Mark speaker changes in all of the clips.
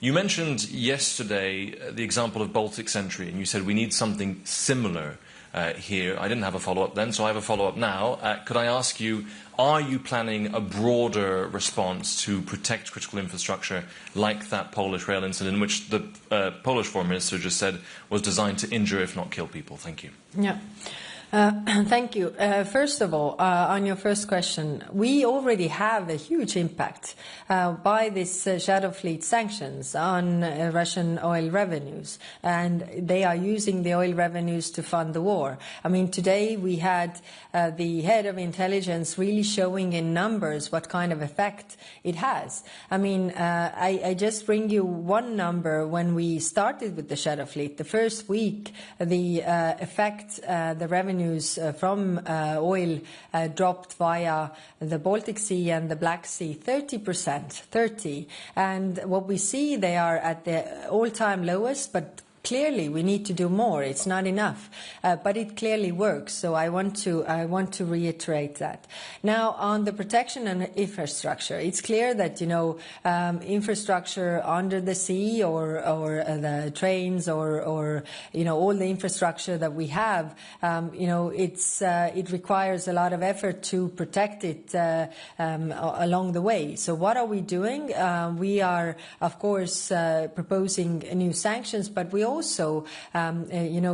Speaker 1: You mentioned yesterday the example of Baltic Sentry, and you said we need something similar here. I didn't have a follow-up then, so I have a follow-up now. Could I ask you, are you planning a broader response to protect critical infrastructure like that Polish rail incident, which the Polish Foreign Minister just said was designed to injure, if not kill people? Thank you.
Speaker 2: Yeah. Thank you. First of all, on your first question, we already have a huge impact by this shadow fleet sanctions on Russian oil revenues, and they are using the oil revenues to fund the war. I mean, today we had the head of intelligence really showing in numbers what kind of effect it has. I mean, I just bring you one number. When we started with the shadow fleet, the first week, the effect, the revenue from oil dropped via the Baltic Sea and the Black Sea 30%, and what we see, they are at the all-time lowest, but clearly we need to do more. It's not enough, but it clearly works. So I want to reiterate that. Now, on the protection and infrastructure, it's clear that infrastructure under the sea or the trains or all the infrastructure that we have, it requires a lot of effort to protect it along the way. So what are we doing? We are, of course, proposing new sanctions, but we also,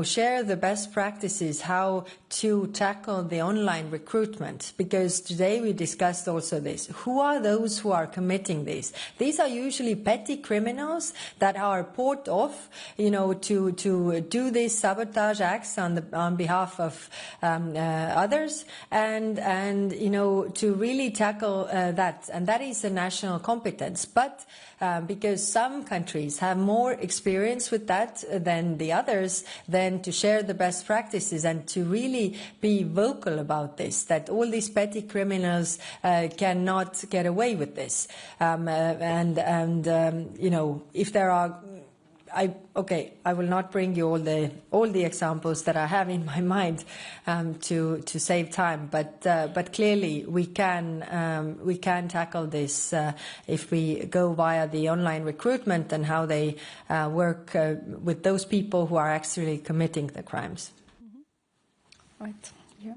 Speaker 2: share the best practices how to tackle the online recruitment, because today we discussed also this. Who are those who are committing this? These are usually petty criminals that are bought off, to do these sabotage acts on behalf of others, and to really tackle that, and that is a national competence. But because some countries have more experience with that than the others, then to share the best practices and to really be vocal about this, that all these petty criminals cannot get away with this. If there are, I will not bring you all the examples that I have in my mind to save time, but clearly we can tackle this if we go via the online recruitment and how they work with those people who are actually committing the crimes.
Speaker 3: Mm-hmm. Right. Yeah.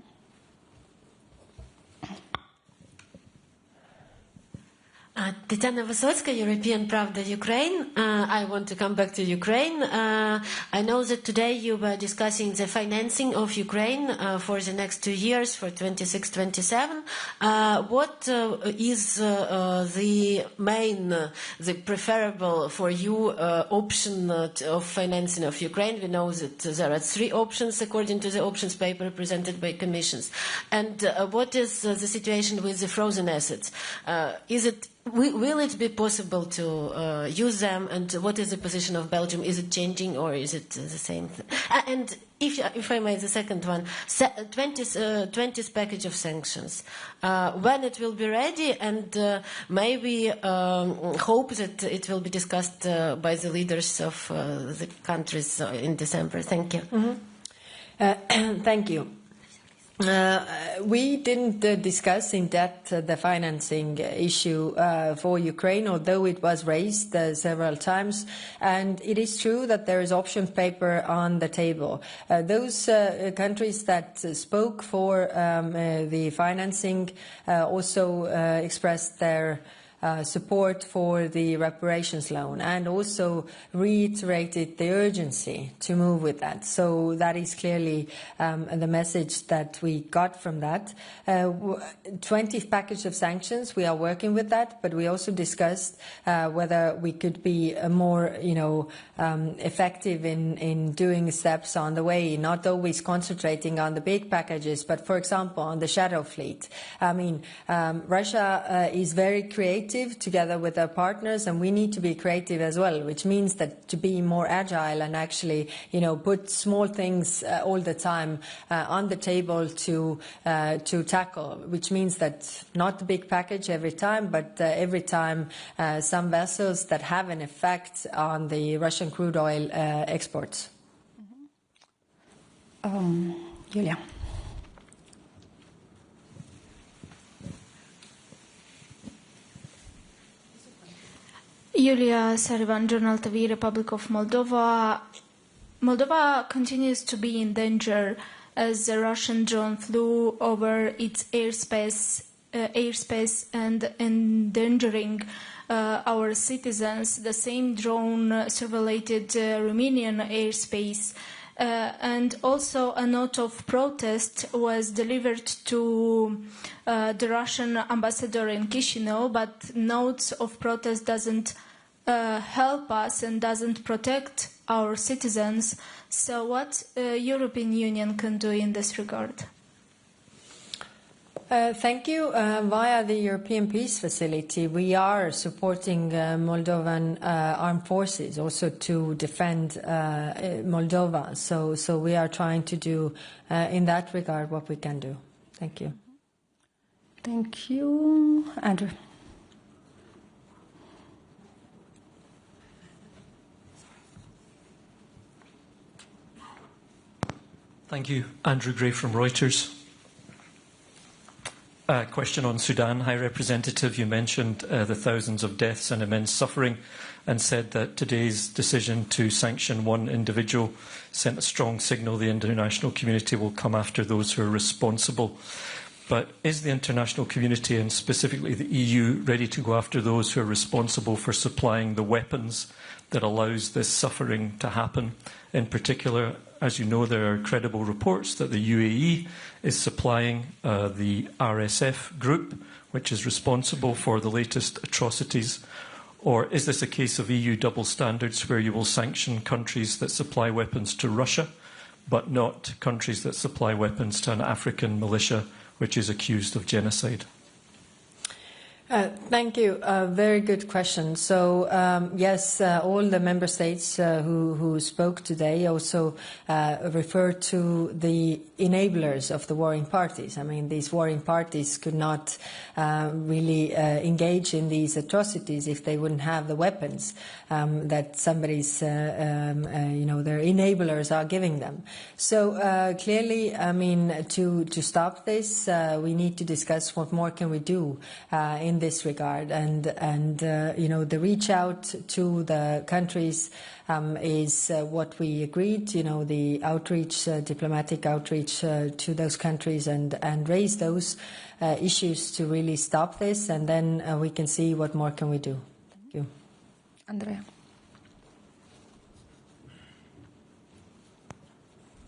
Speaker 4: Tatiana Vysotska, European Pravda, Ukraine. I want to come back to Ukraine. I know that today you were discussing the financing of Ukraine for the next 2 years, for 26-27. What is the preferable for you option of financing of Ukraine? We know that there are 3 options according to the options paper presented by commissions. And what is the situation with the frozen assets? Will it be possible to use them, and what is the position of Belgium? Is it changing or is it the same thing? And if I may, the second one, 20th package of sanctions, when it will be ready, and maybe hope that it will be discussed by the leaders of the countries in December. Thank you.
Speaker 2: Mm-hmm. Thank you. We didn't discuss in depth the financing issue for Ukraine, although it was raised several times. And it is true that there is option paper on the table. Those countries that spoke for the financing also expressed their support for the reparations loan, and also reiterated the urgency to move with that. So that is clearly the message that we got from that. 20th package of sanctions, we are working with that, but we also discussed whether we could be more, effective in doing steps on the way, not always concentrating on the big packages, but for example, on the shadow fleet. I mean, Russia is very creative together with our partners, and we need to be creative as well, which means that to be more agile and actually, put small things all the time on the table to tackle, which means that not the big package every time, but every time some vessels that have an effect on the Russian crude oil exports.
Speaker 3: Julia.
Speaker 5: Julia Sarivan, Journal TV, Republic of Moldova. Moldova continues to be in danger as the Russian drone flew over its airspace and endangering our citizens. The same drone surveilled Romanian airspace. And also a note of protest was delivered to the Russian ambassador in Chisinau, but notes of protest doesn't help us and doesn't protect our citizens. So what European Union can do in this regard?
Speaker 2: Thank you. Via the European Peace Facility, we are supporting Moldovan armed forces also to defend Moldova. So we are trying to do in that regard what we can do. Thank you.
Speaker 3: Thank you. Andrew.
Speaker 6: Thank you. Andrew Gray from Reuters. A question on Sudan. High Representative, you mentioned the thousands of deaths and immense suffering and said that today's decision to sanction one individual sent a strong signal the international community will come after those who are responsible. But is the international community, and specifically the EU, ready to go after those who are responsible for supplying the weapons that allows this suffering to happen? In particular, as you know, there are credible reports that the UAE is supplying the RSF group, which is responsible for the latest atrocities. Or is this a case of EU double standards where you will sanction countries that supply weapons to Russia, but not countries that supply weapons to an African militia which is accused of genocide?
Speaker 2: Thank you. Very good question. So, yes, all the member states who spoke today also refer to the enablers of the warring parties. I mean, these warring parties could not really engage in these atrocities if they wouldn't have the weapons that somebody's, their enablers are giving them. So, clearly, I mean, to stop this, we need to discuss what more can we do in this regard, and the reach out to the countries is what we agreed. The outreach, diplomatic outreach to those countries, and raise those issues to really stop this, and then we can see what more can we do. Thank you,
Speaker 3: Andrea.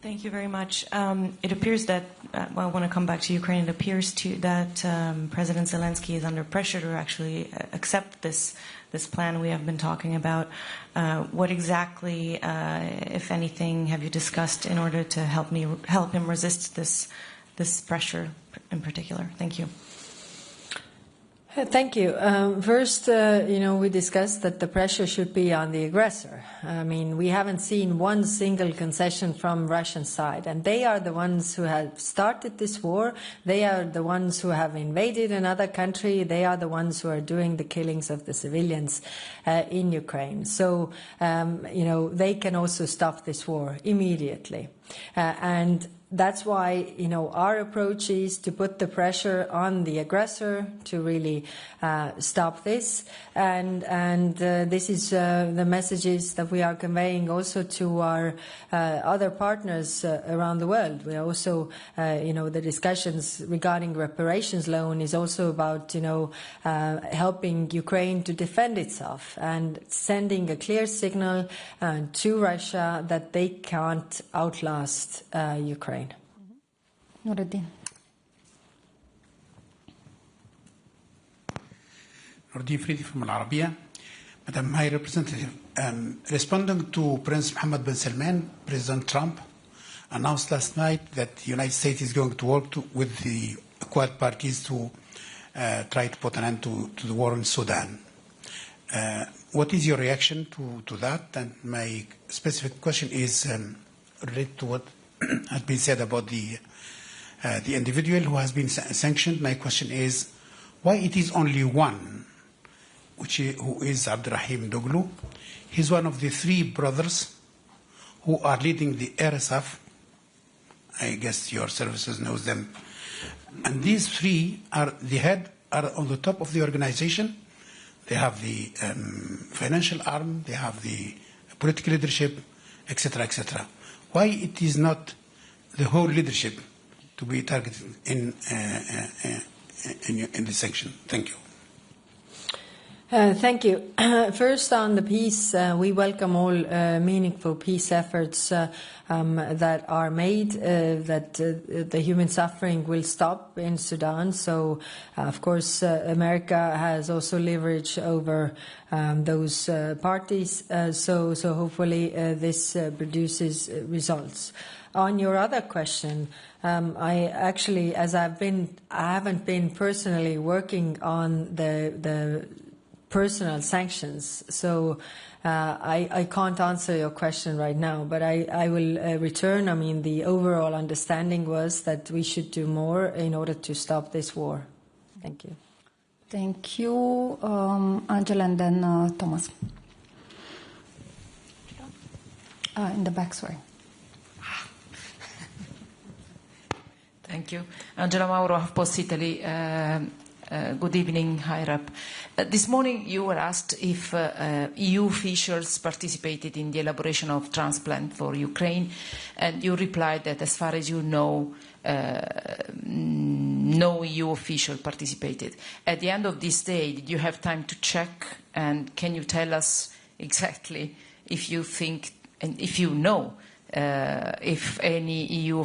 Speaker 7: Thank you very much. It appears that, I want to come back to Ukraine, it appears that President Zelensky is under pressure to actually accept this plan we have been talking about. What exactly, if anything, have you discussed in order to help him resist this pressure in particular? Thank you.
Speaker 2: Thank you. First, we discussed that the pressure should be on the aggressor. I mean, we haven't seen one single concession from Russian side, and they are the ones who have started this war. They are the ones who have invaded another country. They are the ones who are doing the killings of the civilians in Ukraine. So, they can also stop this war immediately. And that's why, our approach is to put the pressure on the aggressor to really stop this. And this is the messages that we are conveying also to our other partners around the world. We also, the discussions regarding reparations loan is also about, helping Ukraine to defend itself and sending a clear signal to Russia that they can't outlast Ukraine.
Speaker 3: Nuruddin.
Speaker 8: Nuruddin Fridi from Al Arabiya. Madam High Representative, responding to Prince Mohammed bin Salman, President Trump announced last night that the United States is going to work with the Quad parties to try to put an end to the war in Sudan. What is your reaction to that? And my specific question is related to what has been said about the individual who has been sanctioned. My question is, why it is only one, who is Abdurrahim Doglu? He's one of the three brothers who are leading the RSF. I guess your services knows them. And these three are on the top of the organization. they have the financial arm, they have the political leadership, etc., etc. Why it is not the whole leadership to be targeted in the sanction? Thank you.
Speaker 2: Thank you. First, on the peace, we welcome all meaningful peace efforts that are made, that the human suffering will stop in Sudan. So, of course, America has also leverage over those parties. So hopefully this produces results. On your other question, I actually, I haven't been personally working on the personal sanctions, so I can't answer your question right now, but I will return. I mean, the overall understanding was that we should do more in order to stop this war. Thank you.
Speaker 3: Thank you, Angela, and then Thomas. In the back, sorry.
Speaker 9: Thank you. Angela Mauro, Post Italy. Good evening, High Rep. This morning you were asked if EU officials participated in the elaboration of transplant for Ukraine, and you replied that as far as you know, no EU official participated. At the end of this day, did you have time to check, and can you tell us exactly if you think and if you know if any EU